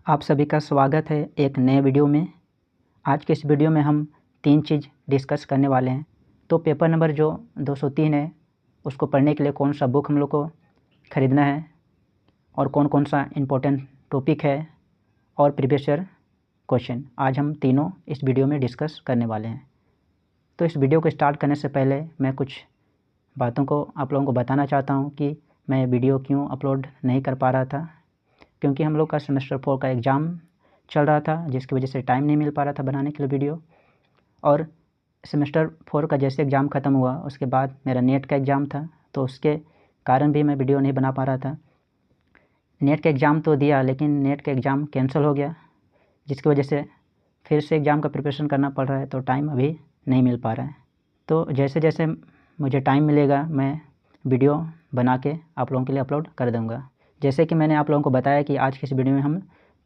आप सभी का स्वागत है एक नए वीडियो में। आज के इस वीडियो में हम 3 चीज़ डिस्कस करने वाले हैं। तो पेपर नंबर जो 203 है उसको पढ़ने के लिए कौन सा बुक हम लोग को ख़रीदना है और कौन कौन सा इम्पोर्टेंट टॉपिक है और प्रीवियस ईयर क्वेश्चन, आज हम तीनों इस वीडियो में डिस्कस करने वाले हैं। तो इस वीडियो को स्टार्ट करने से पहले मैं कुछ बातों को आप लोगों को बताना चाहता हूँ कि मैं वीडियो क्यों अपलोड नहीं कर पा रहा था, क्योंकि हम लोग का सेमेस्टर 4 का एग्ज़ाम चल रहा था, जिसकी वजह से टाइम नहीं मिल पा रहा था बनाने के लिए वीडियो। और सेमेस्टर 4 का जैसे एग्ज़ाम ख़त्म हुआ उसके बाद मेरा नेट का एग्ज़ाम था, तो उसके कारण भी मैं वीडियो नहीं बना पा रहा था। नेट का एग्ज़ाम तो दिया लेकिन नेट का एग्ज़ाम कैंसिल हो गया, जिसकी वजह से फिर से एग्ज़ाम का प्रिपरेशन करना पड़ रहा है, तो टाइम अभी नहीं मिल पा रहा है। तो जैसे जैसे मुझे टाइम मिलेगा मैं वीडियो बना के आप लोगों के लिए अपलोड कर दूँगा। जैसे कि मैंने आप लोगों को बताया कि आज की इस वीडियो में हम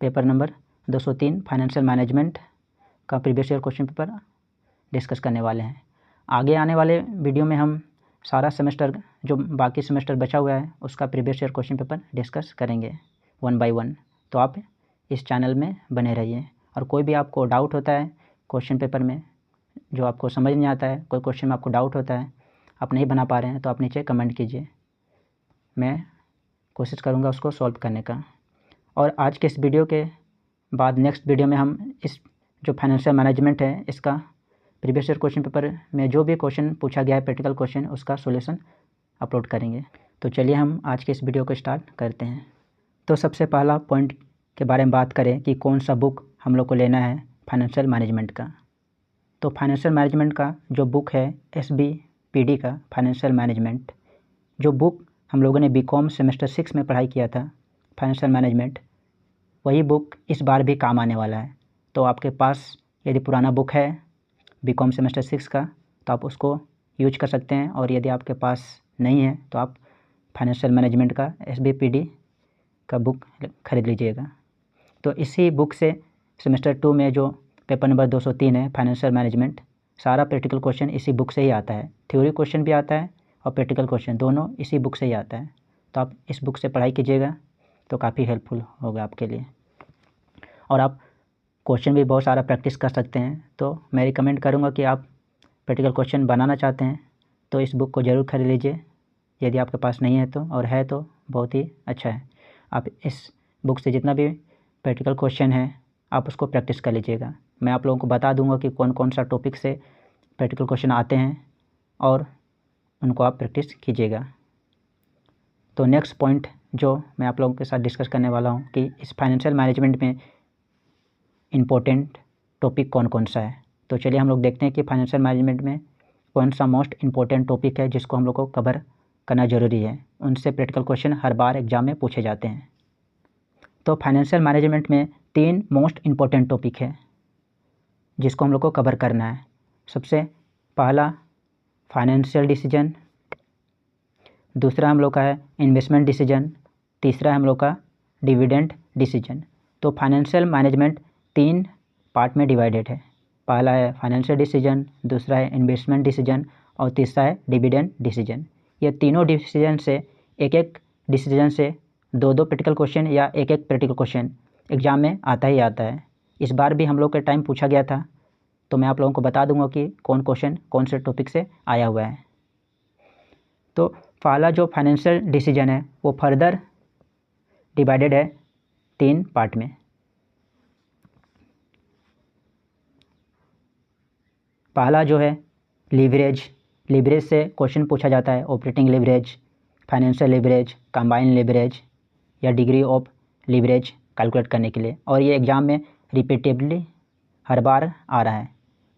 पेपर नंबर 203 फाइनेंशियल मैनेजमेंट का previous year question paper discuss करने वाले हैं। आगे आने वाले वीडियो में हम सारा सेमेस्टर जो बाकी सेमेस्टर बचा हुआ है उसका previous year question paper discuss करेंगे 1 बाय 1। तो आप इस चैनल में बने रहिए, और कोई भी आपको डाउट होता है क्वेश्चन पेपर में, जो आपको समझ नहीं आता है, कोई क्वेश्चन में आपको डाउट होता है, आप नहीं बना पा रहे हैं, तो आप नीचे कमेंट कीजिए, मैं कोशिश करूँगा उसको सॉल्व करने का। और आज के इस वीडियो के बाद नेक्स्ट वीडियो में हम इस जो फाइनेंशियल मैनेजमेंट है इसका प्रीवियस ईयर क्वेश्चन पेपर में जो भी क्वेश्चन पूछा गया है प्रैक्टिकल क्वेश्चन, उसका सॉल्यूशन अपलोड करेंगे। तो चलिए हम आज के इस वीडियो को स्टार्ट करते हैं। तो सबसे पहला पॉइंट के बारे में बात करें कि कौन सा बुक हम लोग को लेना है फाइनेंशियल मैनेजमेंट का। तो फाइनेंशियल मैनेजमेंट का जो बुक है SBPD का फाइनेंशियल मैनेजमेंट, जो बुक हम लोगों ने बीकॉम सेमेस्टर 6 में पढ़ाई किया था फाइनेंशियल मैनेजमेंट, वही बुक इस बार भी काम आने वाला है। तो आपके पास यदि पुराना बुक है बीकॉम सेमेस्टर 6 का तो आप उसको यूज कर सकते हैं, और यदि आपके पास नहीं है तो आप फाइनेंशियल मैनेजमेंट का SBPD का बुक ख़रीद लीजिएगा। तो इसी बुक से सेमेस्टर 2 में जो पेपर नंबर 203 है फाइनेंशियल मैनेजमेंट, सारा प्रैक्टिकल क्वेश्चन इसी बुक से ही आता है। थ्योरी क्वेश्चन भी आता है और प्रैक्टिकल क्वेश्चन दोनों इसी बुक से ही आता है। तो आप इस बुक से पढ़ाई कीजिएगा तो काफ़ी हेल्पफुल होगा आपके लिए, और आप क्वेश्चन भी बहुत सारा प्रैक्टिस कर सकते हैं। तो मैं रिकमेंड करूँगा कि आप प्रैक्टिकल क्वेश्चन बनाना चाहते हैं तो इस बुक को ज़रूर खरीद लीजिए, यदि आपके पास नहीं है तो, और है तो बहुत ही अच्छा है। आप इस बुक से जितना भी प्रैक्टिकल क्वेश्चन है आप उसको प्रैक्टिस कर लीजिएगा। मैं आप लोगों को बता दूंगा कि कौन कौन सा टॉपिक से प्रैक्टिकल क्वेश्चन आते हैं और उनको आप प्रैक्टिस कीजिएगा। तो नेक्स्ट पॉइंट जो मैं आप लोगों के साथ डिस्कस करने वाला हूँ कि इस फाइनेंशियल मैनेजमेंट में इम्पोर्टेंट टॉपिक कौन कौन सा है। तो चलिए हम लोग देखते हैं कि फाइनेंशियल मैनेजमेंट में कौन सा मोस्ट इम्पोर्टेंट टॉपिक है जिसको हम लोग को कवर करना ज़रूरी है। उनसे प्रैक्टिकल क्वेश्चन हर बार एग्ज़ाम में पूछे जाते हैं। तो फाइनेंशियल मैनेजमेंट में 3 मोस्ट इम्पोर्टेंट टॉपिक है जिसको हम लोग को कवर करना है। सबसे पहला फाइनेंशियल डिसीजन, दूसरा हम लोग का है इन्वेस्टमेंट डिसीजन, तीसरा हम लोग का डिविडेंड डिसीजन। तो फाइनेंशियल मैनेजमेंट 3 पार्ट में डिवाइडेड है। पहला है फाइनेंशियल डिसीजन, दूसरा है इन्वेस्टमेंट डिसीजन और तीसरा है डिविडेंड डिसीजन। ये तीनों डिसीजन से एक डिसीजन से 2 प्रैक्टिकल क्वेश्चन या एक प्रैक्टिकल क्वेश्चन एग्ज़ाम में आता ही आता है। इस बार भी हम लोग के टाइम पूछा गया था, तो मैं आप लोगों को बता दूंगा कि कौन क्वेश्चन कौन से टॉपिक से आया हुआ है। तो पहला जो फाइनेंशियल डिसीजन है वो फर्दर डिवाइडेड है 3 पार्ट में। पहला जो है लीवरेज, लीवरेज से क्वेश्चन पूछा जाता है, operating leverage, financial leverage, combined leverage या डिग्री ऑफ लीवरेज कैलकुलेट करने के लिए। और ये एग्ज़ाम में रिपीटेडली हर बार आ रहा है,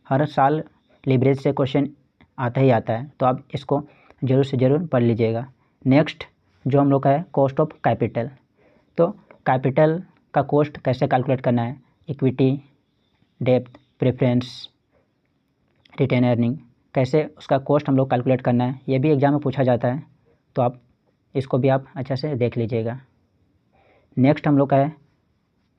हर साल लीवरेज से क्वेश्चन आता ही आता है, तो आप इसको ज़रूर से ज़रूर पढ़ लीजिएगा। नेक्स्ट जो हम लोग का है कॉस्ट ऑफ कैपिटल। तो कैपिटल का कॉस्ट कैसे कैलकुलेट करना है, इक्विटी, डेप्थ, प्रेफरेंस, रिटेन अर्निंग, कैसे उसका कॉस्ट हम लोग कैलकुलेट करना है, ये भी एग्ज़ाम में पूछा जाता है, तो आप इसको भी आप अच्छा से देख लीजिएगा। नेक्स्ट हम लोग का है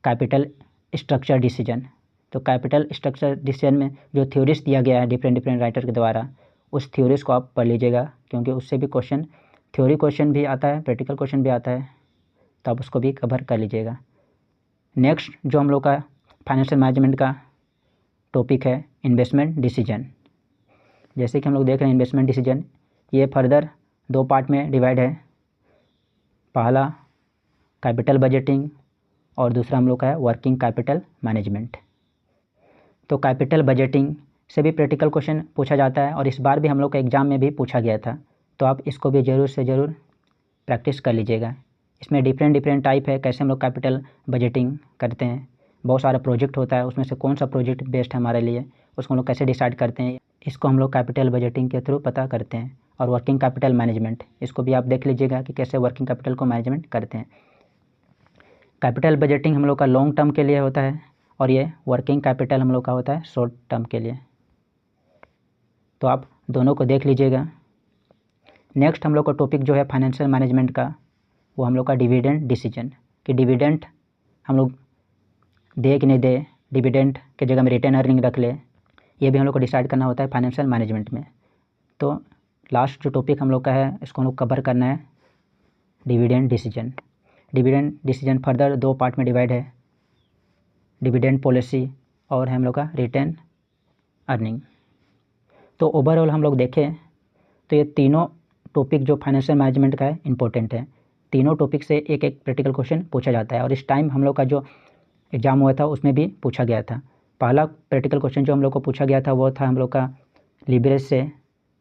कैपिटल स्ट्रक्चर डिसीजन। तो कैपिटल स्ट्रक्चर डिसीजन में जो थ्योरीज दिया गया है डिफरेंट राइटर के द्वारा, उस थ्योरीज को आप पढ़ लीजिएगा, क्योंकि उससे भी क्वेश्चन, थ्योरी क्वेश्चन भी आता है, प्रैक्टिकल क्वेश्चन भी आता है, तो आप उसको भी कवर कर लीजिएगा। नेक्स्ट जो हम लोग का फाइनेंशियल मैनेजमेंट का टॉपिक है इन्वेस्टमेंट डिसीजन। जैसे कि हम लोग देख रहे हैं इन्वेस्टमेंट डिसीजन, ये फर्दर 2 पार्ट में डिवाइड है। पहला कैपिटल बजटिंग और दूसरा हम लोग का है वर्किंग कैपिटल मैनेजमेंट। तो कैपिटल बजटिंग से भी प्रैक्टिकल क्वेश्चन पूछा जाता है और इस बार भी हम लोग का एग्ज़ाम में भी पूछा गया था, तो आप इसको भी ज़रूर से ज़रूर प्रैक्टिस कर लीजिएगा। इसमें डिफरेंट टाइप है कैसे हम लोग कैपिटल बजटिंग करते हैं। बहुत सारा प्रोजेक्ट होता है, उसमें से कौन सा प्रोजेक्ट बेस्ट है हमारे लिए, उसको हम लोग कैसे डिसाइड करते हैं, इसको हम लोग कैपिटल बजटिंग के थ्रू पता करते हैं। और वर्किंग कैपिटल मैनेजमेंट, इसको भी आप देख लीजिएगा कि कैसे वर्किंग कैपिटल को मैनेजमेंट करते हैं। कैपिटल बजटिंग हम लोग का लॉन्ग टर्म के लिए होता है और ये वर्किंग कैपिटल हम लोग का होता है शॉर्ट टर्म के लिए, तो आप दोनों को देख लीजिएगा। नेक्स्ट हम लोग का टॉपिक जो है फाइनेंशियल मैनेजमेंट का, वो हम लोग का डिविडेंड डिसीजन, कि डिविडेंड हम लोग दे कि नहीं दे, डिविडेंड के जगह में रिटेन अर्निंग रख ले, ये भी हम लोग को डिसाइड करना होता है फाइनेंशियल मैनेजमेंट में। तो लास्ट जो टॉपिक हम लोग का है इसको हम लोग कवर करना है dividend decision. Dividend decision further 2 part में डिवाइड है, डिविडेंड पॉलिसी और हम लोग का रिटेन अर्निंग। तो ओवरऑल हम लोग देखें तो ये तीनों टॉपिक जो फाइनेंशियल मैनेजमेंट का है इम्पोर्टेंट है। तीनों टॉपिक से एक एक प्रैक्टिकल क्वेश्चन पूछा जाता है और इस टाइम हम लोग का जो एग्ज़ाम हुआ था उसमें भी पूछा गया था। पहला प्रैक्टिकल क्वेश्चन जो हम लोग को पूछा गया था वो था हम लोग का लीवरेज से,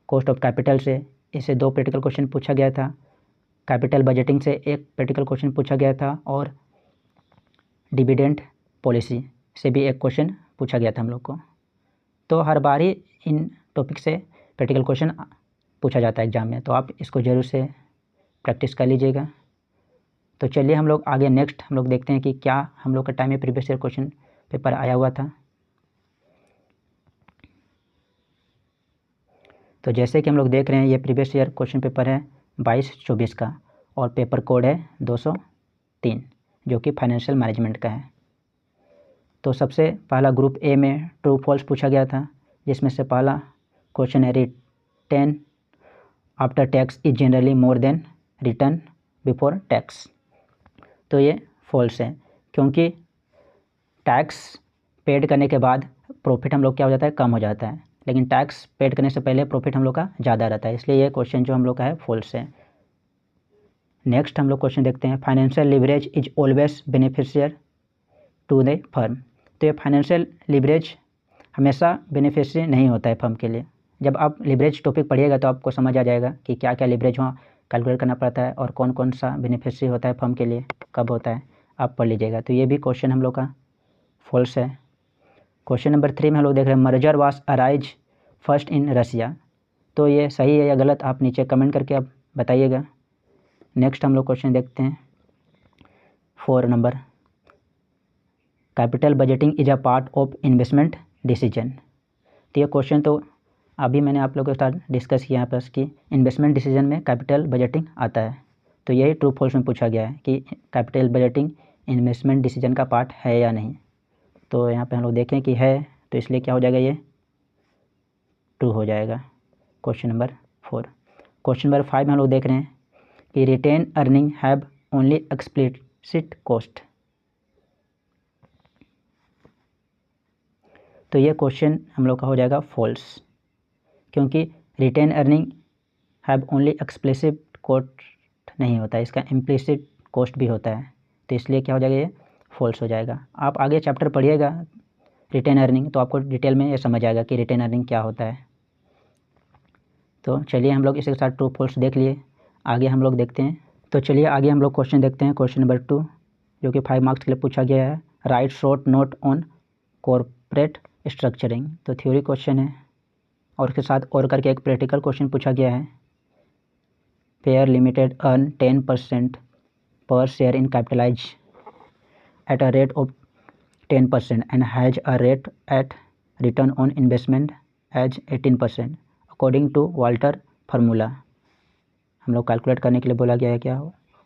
कॉस्ट ऑफ कैपिटल से, इससे 2 प्रैक्टिकल क्वेश्चन पूछा गया था। कैपिटल बजटिंग से 1 प्रैक्टिकल क्वेश्चन पूछा गया था और डिविडेंड पॉलिसी से भी 1 क्वेश्चन पूछा गया था हम लोग को। तो हर बार ही इन टॉपिक से प्रैक्टिकल क्वेश्चन पूछा जाता है एग्ज़ाम में, तो आप इसको ज़रूर से प्रैक्टिस कर लीजिएगा। तो चलिए हम लोग आगे नेक्स्ट हम लोग देखते हैं कि क्या हम लोग के टाइम में प्रीवियस ईयर क्वेश्चन पेपर आया हुआ था। तो जैसे कि हम लोग देख रहे हैं ये प्रीवियस ईयर क्वेश्चन पेपर है 22-24 का और पेपर कोड है 203 जो कि फाइनेंशियल मैनेजमेंट का है। तो सबसे पहला ग्रुप ए में ट्रू फॉल्स पूछा गया था, जिसमें से पहला क्वेश्चन है return after tax is generally more than return before tax. तो ये फॉल्स है, क्योंकि टैक्स पेड करने के बाद प्रॉफिट हम लोग क्या हो जाता है, कम हो जाता है, लेकिन टैक्स पेड करने से पहले प्रॉफिट हम लोग का ज़्यादा रहता है, इसलिए ये क्वेश्चन जो हम लोग का है फॉल्स है। नेक्स्ट हम लोग क्वेश्चन देखते हैं financial leverage is always beneficial to the firm. तो ये फाइनेंशियल लिवरेज हमेशा बेनिफिशियरी नहीं होता है फर्म के लिए। जब आप लिवरेज टॉपिक पढ़िएगा तो आपको समझ आ जाएगा कि क्या क्या लिवरेज वहाँ कैलकुलेट करना पड़ता है और कौन कौन सा बेनिफिशियरी होता है फर्म के लिए, कब होता है, आप पढ़ लीजिएगा। तो ये भी क्वेश्चन हम लोग का फॉल्स है। क्वेश्चन नंबर 3 में हम लोग देख रहे हैं merger was arise first in Russia. तो ये सही है या गलत आप नीचे कमेंट करके आप बताइएगा। नेक्स्ट हम लोग क्वेश्चन देखते हैं 4 number, capital budgeting is a part of investment decision. तो ये क्वेश्चन तो अभी मैंने आप लोगों के साथ डिस्कस किया है कि इन्वेस्टमेंट डिसीजन में कैपिटल बजटिंग आता है, तो यही ट्रू फॉल्स में पूछा गया है कि कैपिटल बजटिंग इन्वेस्टमेंट डिसीजन का पार्ट है या नहीं। तो यहाँ पे हम लोग देखें कि है, तो इसलिए क्या हो जाएगा, ये ट्रू हो जाएगा क्वेश्चन नंबर 4। क्वेश्चन नंबर 5 में हम लोग देख रहे हैं कि retain earning have only explicit cost. तो ये क्वेश्चन हम लोग का हो जाएगा फॉल्स, क्योंकि retain earning have only explicit cost नहीं होता है, इसका इम्प्लिसिट कॉस्ट भी होता है, तो इसलिए क्या हो जाएगा, ये फॉल्स हो जाएगा। आप आगे चैप्टर पढ़िएगा रिटेन अर्निंग तो आपको डिटेल में ये समझ आएगा कि रिटेन अर्निंग क्या होता है। तो चलिए हम लोग इसके साथ ट्रू फॉल्स देख लिए, आगे हम लोग देखते हैं। तो चलिए आगे हम लोग क्वेश्चन देखते हैं क्वेश्चन नंबर 2 जो कि 5 मार्क्स के लिए पूछा गया है, right short note on corporate structuring. तो थ्योरी क्वेश्चन है और उसके साथ और करके एक प्रैक्टिकल क्वेश्चन पूछा गया है, pair limited earn 10% per share in capitalise at a rate of 10% and has a rate at return on investment as 18% according to Walter formula. हम लोग कैलकुलेट करने के लिए बोला गया है क्या,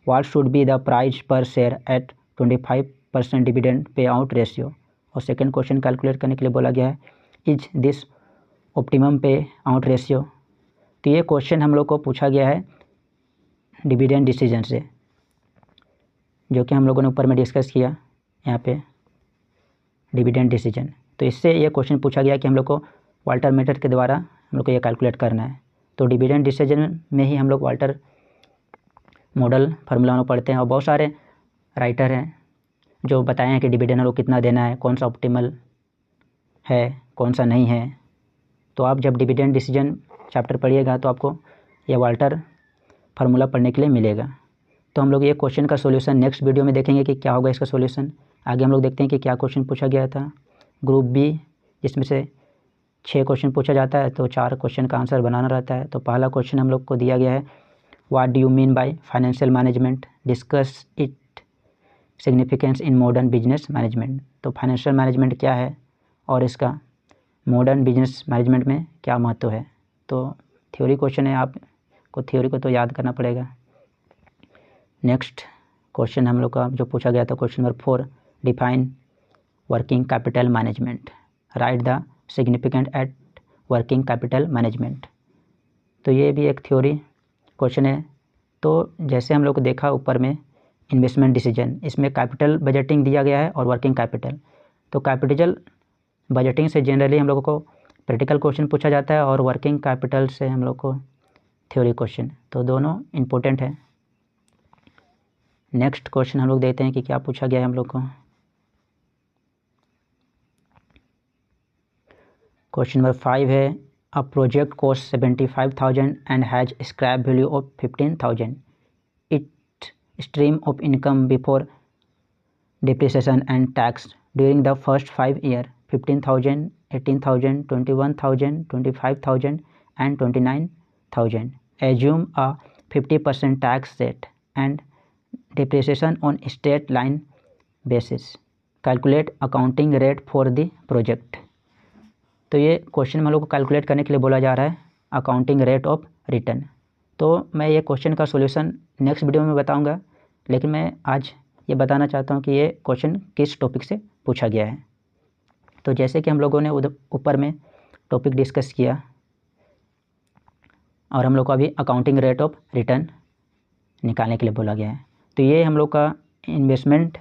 what should be the price पर share eight 25% dividend pay out ratio. और सेकंड क्वेश्चन कैलकुलेट करने के लिए बोला गया है इज दिस ऑप्टिमम पे आउट रेशियो। तो ये क्वेश्चन हम लोग को पूछा गया है डिविडेंड डिसीजन से, जो कि हम लोगों ने ऊपर में डिस्कस किया यहाँ पे डिविडेंड डिसीजन। तो इससे ये क्वेश्चन पूछा गया कि हम लोग को वाल्टर मेथड के द्वारा हम लोग को ये कैलकुलेट करना है। तो डिविडेंड डिसीजन में ही हम लोग वाल्टर मॉडल फार्मूला पढ़ते हैं, और बहुत सारे राइटर हैं जो बताए हैं कि डिविडेंड हम लोग कितना देना है, कौन सा ऑप्टिमल है, कौन सा नहीं है। तो आप जब डिविडेंड डिसीजन चैप्टर पढ़िएगा तो आपको ये वाल्टर फार्मूला पढ़ने के लिए मिलेगा। तो हम लोग ये क्वेश्चन का सॉल्यूशन नेक्स्ट वीडियो में देखेंगे कि क्या होगा इसका सॉल्यूशन। आगे हम लोग देखते हैं कि क्या क्वेश्चन पूछा गया था ग्रुप बी, जिसमें से 6 क्वेश्चन पूछा जाता है, तो 4 क्वेश्चन का आंसर बनाना रहता है। तो पहला क्वेश्चन हम लोग को दिया गया है, what do you mean by financial management, discuss it significance in modern business management. तो फाइनेंशियल मैनेजमेंट क्या है और इसका मॉडर्न बिजनेस मैनेजमेंट में क्या महत्व है। तो थ्योरी क्वेश्चन है, आपको थ्योरी को तो याद करना पड़ेगा। नेक्स्ट क्वेश्चन हम लोग का जो पूछा गया था question number 4, define working capital management, write the significant at working capital management. तो ये भी एक थ्योरी क्वेश्चन है। तो जैसे हम लोग को देखा ऊपर में इन्वेस्टमेंट डिसीजन, इसमें कैपिटल बजटिंग दिया गया है और वर्किंग कैपिटल। तो कैपिटल बजटिंग से जनरली हम लोगों को प्रैक्टिकल क्वेश्चन पूछा जाता है और वर्किंग कैपिटल से हम लोग को थ्योरी क्वेश्चन, तो दोनों इम्पोर्टेंट है। नेक्स्ट क्वेश्चन हम लोग देखते हैं कि क्या पूछा गया है हम लोग को। क्वेश्चन नंबर 5 है, a project cost 75,000 and has scrap value of 15,000, it stream of income before depreciation and tax during the first 5 year 15,000, 18,000, 21,000, 25,000 and 29,000. Assume a 50% tax rate and depreciation on straight line basis. Calculate accounting rate for the project. तो ये question में हम लोग को calculate करने के लिए बोला जा रहा है अकाउंटिंग रेट ऑफ रिटर्न। तो मैं ये क्वेश्चन का सॉल्यूशन नेक्स्ट वीडियो में बताऊंगा, लेकिन मैं आज ये बताना चाहता हूँ कि ये क्वेश्चन किस टॉपिक से पूछा गया है। तो जैसे कि हम लोगों ने ऊपर में टॉपिक डिस्कस किया और हम लोग को अभी अकाउंटिंग रेट ऑफ रिटर्न निकालने के लिए बोला गया है। तो ये हम लोग का इन्वेस्टमेंट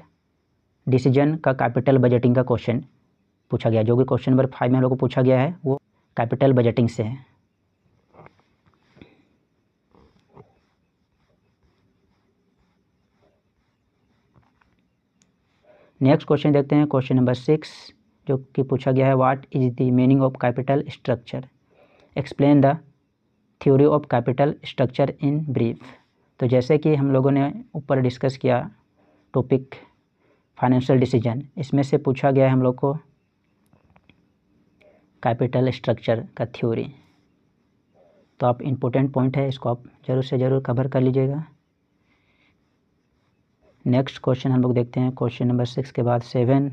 डिसीजन का कैपिटल बजटिंग का क्वेश्चन पूछा गया, जो कि क्वेश्चन नंबर 5 में हम लोग को पूछा गया है, वो कैपिटल बजटिंग से है। नेक्स्ट क्वेश्चन देखते हैं, क्वेश्चन नंबर 6, जो कि पूछा गया है, what is the meaning of capital structure, explain the theory of capital structure in brief. तो जैसे कि हम लोगों ने ऊपर डिस्कस किया टॉपिक फाइनेंशियल डिसीजन, इसमें से पूछा गया है हम लोग को कैपिटल स्ट्रक्चर का थ्योरी। तो आप इम्पोर्टेंट पॉइंट है, इसको आप ज़रूर से ज़रूर कवर कर लीजिएगा। नेक्स्ट क्वेश्चन हम लोग देखते हैं, क्वेश्चन नंबर 6 के बाद 7,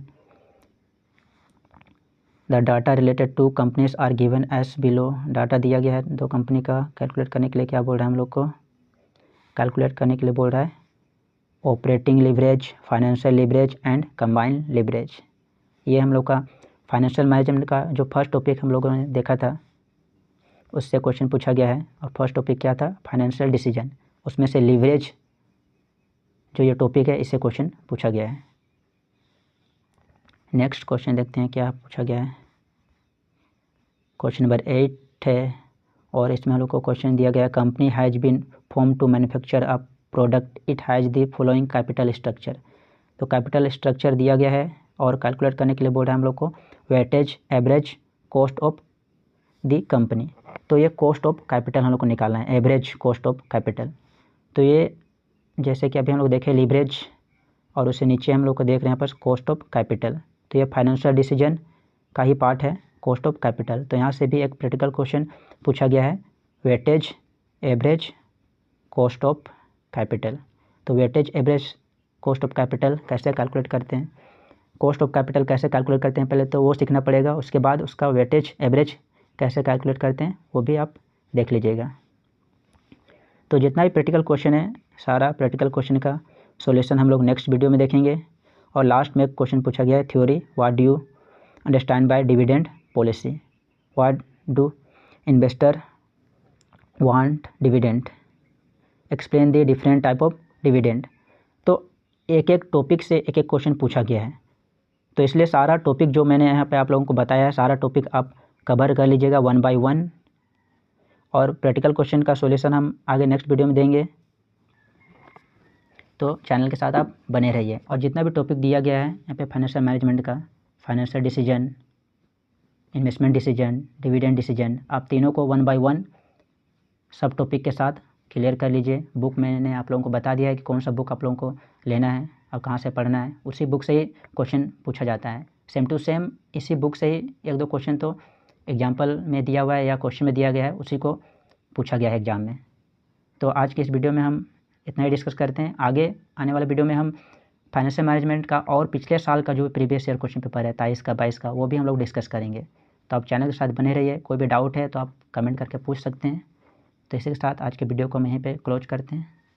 the data related to companies are given as below. Data दिया गया है 2 कंपनी का, कैलकुलेट करने के लिए क्या बोल रहा है हम लोग को, कैलकुलेट करने के लिए बोल रहा है operating leverage, financial leverage and combined leverage. ये हम लोग का फाइनेंशियल मैनेजमेंट का जो फर्स्ट टॉपिक हम लोगों ने देखा था उससे क्वेश्चन पूछा गया है। और फर्स्ट टॉपिक क्या था, फाइनेंशियल डिसीजन, उसमें से लिवरेज जो ये टॉपिक है इससे क्वेश्चन पूछा गया है। नेक्स्ट क्वेश्चन देखते हैं क्या पूछा गया है। क्वेश्चन नंबर 8 है और इसमें हम लोग को क्वेश्चन दिया गया है, company has been form to manufacture a product, it has the following capital structure. तो कैपिटल स्ट्रक्चर दिया गया है और कैलकुलेट करने के लिए बोल रहा है हम लोग को weightage average cost of the company. तो ये कॉस्ट ऑफ कैपिटल हम लोग को निकालना है, एवरेज कॉस्ट ऑफ कैपिटल। तो ये जैसे कि अभी हम लोग देखें लीवरेज और उससे नीचे हम लोग को देख रहे हैं यहाँ पर कॉस्ट ऑफ कैपिटल। तो ये फाइनेंशियल डिसीजन का ही पार्ट है कॉस्ट ऑफ कैपिटल। तो यहाँ से भी एक प्रैक्टिकल क्वेश्चन पूछा गया है, weightage average cost of capital. तो weightage average cost of capital कैसे कैलकुलेट करते हैं, कॉस्ट ऑफ कैपिटल कैसे कैलकुलेट करते हैं पहले तो वो सीखना पड़ेगा, उसके बाद उसका वेटेज एवरेज कैसे कैलकुलेट करते हैं वो भी आप देख लीजिएगा। तो जितना भी प्रैक्टिकल क्वेश्चन है सारा प्रैक्टिकल क्वेश्चन का सॉल्यूशन हम लोग नेक्स्ट वीडियो में देखेंगे। और लास्ट में एक क्वेश्चन पूछा गया है, theory, what do you understand by dividend policy, what do investor want dividend, explain the different type of dividend. तो एक एक टॉपिक से एक एक क्वेश्चन पूछा गया है। तो इसलिए सारा टॉपिक जो मैंने यहाँ पे आप लोगों को बताया है, सारा टॉपिक आप कवर कर लीजिएगा 1 बाय 1, और प्रैक्टिकल क्वेश्चन का सॉल्यूशन हम आगे नेक्स्ट वीडियो में देंगे। तो चैनल के साथ आप बने रहिए। और जितना भी टॉपिक दिया गया है यहाँ पे फाइनेंशियल मैनेजमेंट का, financial decision, investment decision, dividend decision, आप तीनों को 1 बाय 1 सब टॉपिक के साथ क्लियर कर लीजिए। बुक मैंने आप लोगों को बता दिया है कि कौन सा बुक आप लोगों को लेना है और कहाँ से पढ़ना है। उसी बुक से ही क्वेश्चन पूछा जाता है, सेम टू सेम इसी बुक से ही 1-2 क्वेश्चन तो एग्जाम्पल में दिया हुआ है या क्वेश्चन में दिया गया है, उसी को पूछा गया है एग्ज़ाम में। तो आज की इस वीडियो में हम इतना ही डिस्कस करते हैं। आगे आने वाले वीडियो में हम फाइनेंशियल मैनेजमेंट का और पिछले साल का जो प्रीवियस ईयर क्वेश्चन पेपर है 23 का 22 का, वो भी हम लोग डिस्कस करेंगे। तो आप चैनल के साथ बने रहिए। कोई भी डाउट है तो आप कमेंट करके पूछ सकते हैं। तो इसी के साथ आज के वीडियो को हम यहीं पे क्लोज करते हैं।